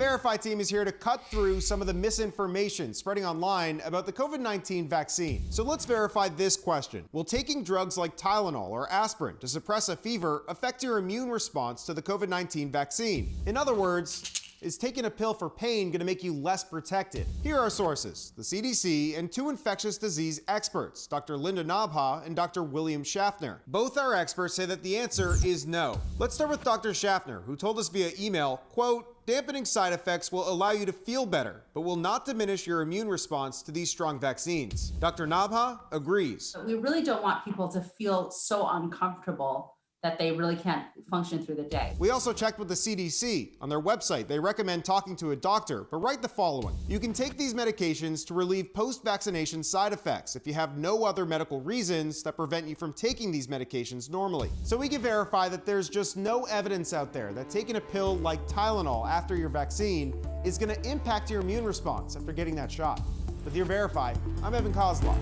Verify team is here to cut through some of the misinformation spreading online about the COVID-19 vaccine. So let's verify this question. Will taking drugs like Tylenol or aspirin to suppress a fever affect your immune response to the COVID-19 vaccine? In other words, is taking a pill for pain going to make you less protected? Here are our sources: the CDC and two infectious disease experts, Dr. Linda Nabha and Dr. William Schaffner. Both our experts say that the answer is no. Let's start with Dr. Schaffner, who told us via email, quote, "Dampening side effects will allow you to feel better, but will not diminish your immune response to these strong vaccines." Dr. Nabha agrees. We really don't want people to feel so uncomfortable that they really can't function through the day. We also checked with the CDC. On their website, they recommend talking to a doctor, but write the following: you can take these medications to relieve post-vaccination side effects if you have no other medical reasons that prevent you from taking these medications normally. So we can verify that there's just no evidence out there that taking a pill like Tylenol after your vaccine is going to impact your immune response after getting that shot. With your Verify, I'm Evan Kozlov.